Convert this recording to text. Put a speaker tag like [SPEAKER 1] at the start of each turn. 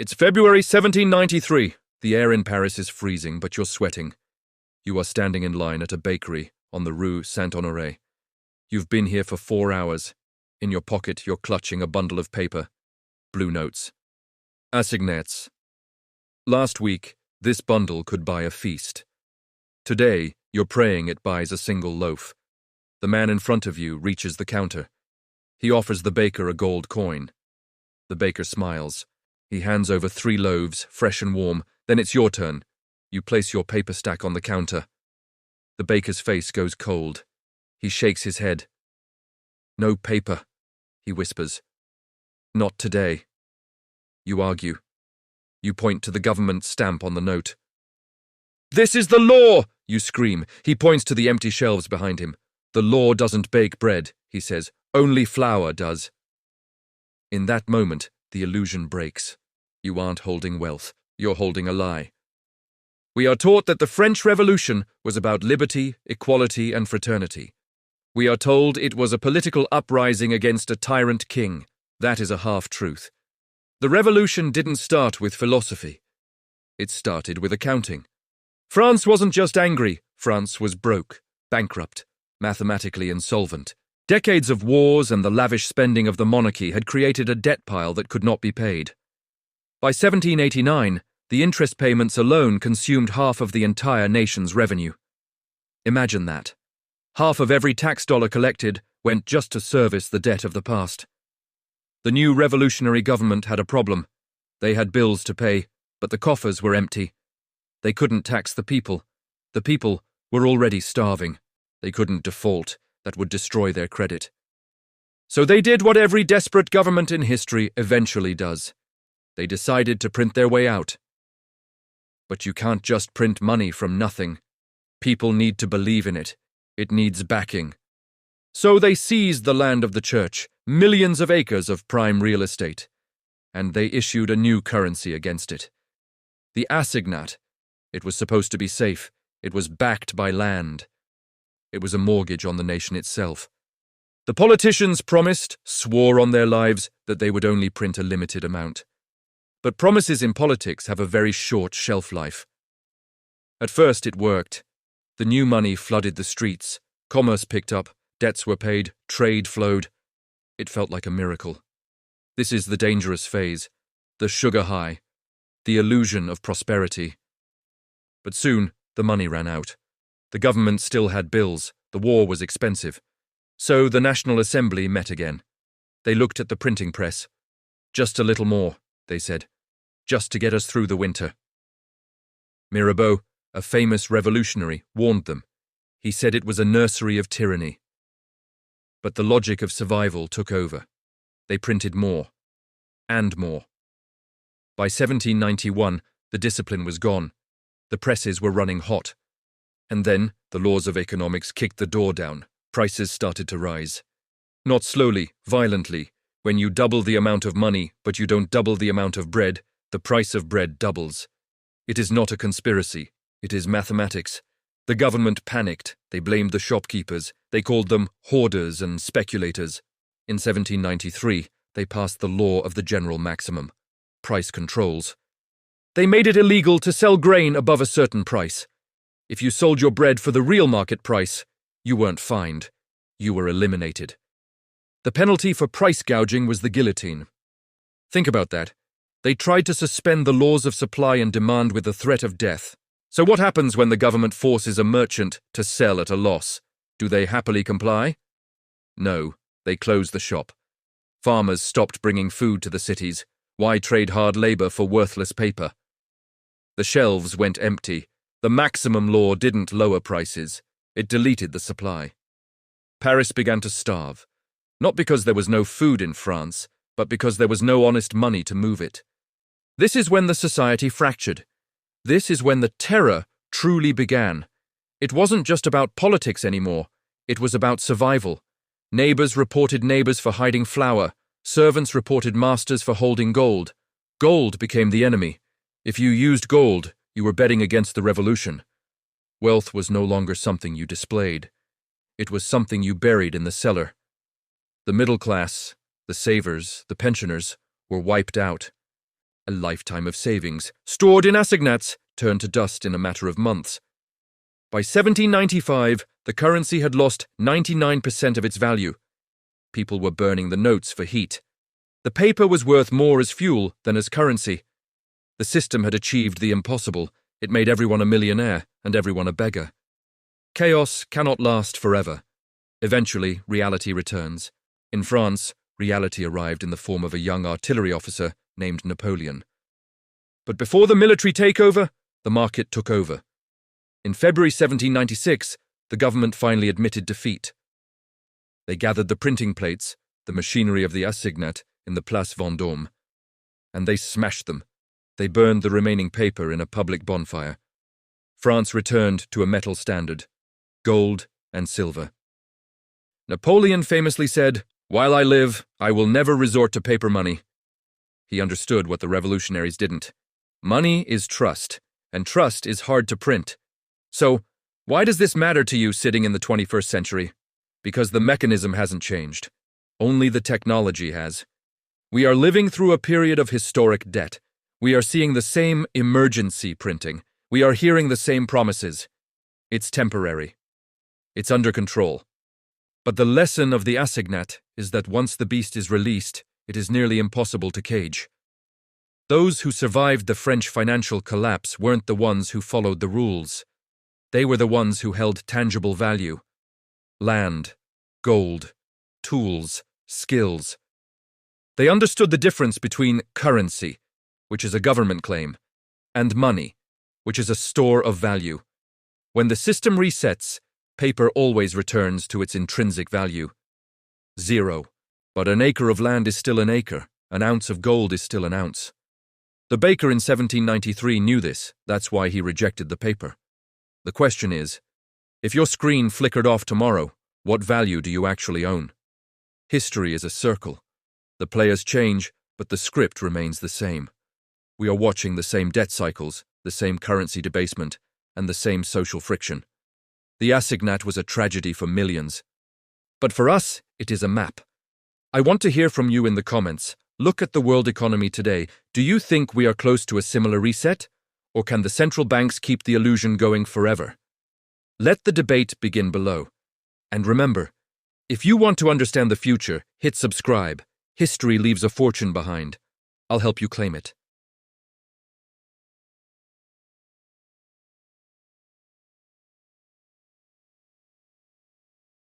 [SPEAKER 1] It's February 1793. The air in Paris is freezing, but you're sweating. You are standing in line at a bakery on the Rue Saint-Honoré. You've been here for 4 hours. In your pocket, you're clutching a bundle of paper. Blue notes. Assignats. Last week, this bundle could buy a feast. Today, you're praying it buys a single loaf. The man in front of you reaches the counter. He offers the baker a gold coin. The baker smiles. He hands over 3 loaves, fresh and warm. Then it's your turn. You place your paper stack on the counter. The baker's face goes cold. He shakes his head. No paper, he whispers. Not today. You argue. You point to the government stamp on the note. This is the law, you scream. He points to the empty shelves behind him. The law doesn't bake bread, he says. Only flour does. In that moment, the illusion breaks. You aren't holding wealth. You're holding a lie. We are taught that the French Revolution was about liberty, equality, and fraternity. We are told it was a political uprising against a tyrant king. That is a half-truth. The revolution didn't start with philosophy. It started with accounting. France wasn't just angry. France was broke, bankrupt, mathematically insolvent. Decades of wars and the lavish spending of the monarchy had created a debt pile that could not be paid. By 1789, the interest payments alone consumed half of the entire nation's revenue. Imagine that. Half of every tax dollar collected went just to service the debt of the past. The new revolutionary government had a problem. They had bills to pay, but the coffers were empty. They couldn't tax the people. The people were already starving. They couldn't default. That would destroy their credit. So they did what every desperate government in history eventually does. They decided to print their way out. But you can't just print money from nothing. People need to believe in it. It needs backing. So they seized the land of the church, millions of acres of prime real estate, and they issued a new currency against it. The Assignat. It was supposed to be safe. It was backed by land. It was a mortgage on the nation itself. The politicians promised, swore on their lives, that they would only print a limited amount. But promises in politics have a very short shelf life. At first it worked. The new money flooded the streets, commerce picked up, debts were paid, trade flowed. It felt like a miracle. This is the dangerous phase, the sugar high, the illusion of prosperity. But soon the money ran out. The government still had bills, the war was expensive. So the National Assembly met again. They looked at the printing press. Just a little more, they said, just to get us through the winter. Mirabeau, a famous revolutionary, warned them. He said it was a nursery of tyranny. But the logic of survival took over. They printed more. And more. By 1791, the discipline was gone. The presses were running hot. And then, the laws of economics kicked the door down. Prices started to rise. Not slowly, violently. When you double the amount of money, but you don't double the amount of bread, the price of bread doubles. It is not a conspiracy. It is mathematics. The government panicked. They blamed the shopkeepers. They called them hoarders and speculators. In 1793, they passed the law of the general maximum. Price controls. They made it illegal to sell grain above a certain price. If you sold your bread for the real market price, you weren't fined. You were eliminated. The penalty for price gouging was the guillotine. Think about that. They tried to suspend the laws of supply and demand with the threat of death. So what happens when the government forces a merchant to sell at a loss? Do they happily comply? No, they close the shop. Farmers stopped bringing food to the cities. Why trade hard labor for worthless paper? The shelves went empty. The maximum law didn't lower prices. It deleted the supply. Paris began to starve. Not because there was no food in France, but because there was no honest money to move it. This is when the society fractured. This is when the terror truly began. It wasn't just about politics anymore. It was about survival. Neighbors reported neighbors for hiding flour. Servants reported masters for holding gold. Gold became the enemy. If you used gold, you were betting against the revolution. Wealth was no longer something you displayed. It was something you buried in the cellar. The middle class, the savers, the pensioners, were wiped out. A lifetime of savings, stored in assignats, turned to dust in a matter of months. By 1795, the currency had lost 99% of its value. People were burning the notes for heat. The paper was worth more as fuel than as currency. The system had achieved the impossible. It made everyone a millionaire and everyone a beggar. Chaos cannot last forever. Eventually, reality returns. In France, reality arrived in the form of a young artillery officer named Napoleon. But before the military takeover, the market took over. In February 1796, the government finally admitted defeat. They gathered the printing plates, the machinery of the Assignat, in the Place Vendôme, and they smashed them. They burned the remaining paper in a public bonfire. France returned to a metal standard, gold and silver. Napoleon famously said, "While I live, I will never resort to paper money." He understood what the revolutionaries didn't. Money is trust, and trust is hard to print. So, why does this matter to you sitting in the 21st century? Because the mechanism hasn't changed. Only the technology has. We are living through a period of historic debt. We are seeing the same emergency printing. We are hearing the same promises. It's temporary. It's under control. But the lesson of the Assignat is that once the beast is released, it is nearly impossible to cage. Those who survived the French financial collapse weren't the ones who followed the rules. They were the ones who held tangible value. Land, gold, tools, skills. They understood the difference between currency, which is a government claim, and money, which is a store of value. When the system resets, paper always returns to its intrinsic value. Zero. But an acre of land is still an acre. An ounce of gold is still an ounce. The baker in 1793 knew this. That's why he rejected the paper. The question is, if your screen flickered off tomorrow, what value do you actually own? History is a circle. The players change, but the script remains the same. We are watching the same debt cycles, the same currency debasement, and the same social friction. The Assignat was a tragedy for millions. But for us, it is a map. I want to hear from you in the comments. Look at the world economy today. Do you think we are close to a similar reset? Or can the central banks keep the illusion going forever? Let the debate begin below. And remember, if you want to understand the future, hit subscribe. History leaves a fortune behind. I'll help you claim it.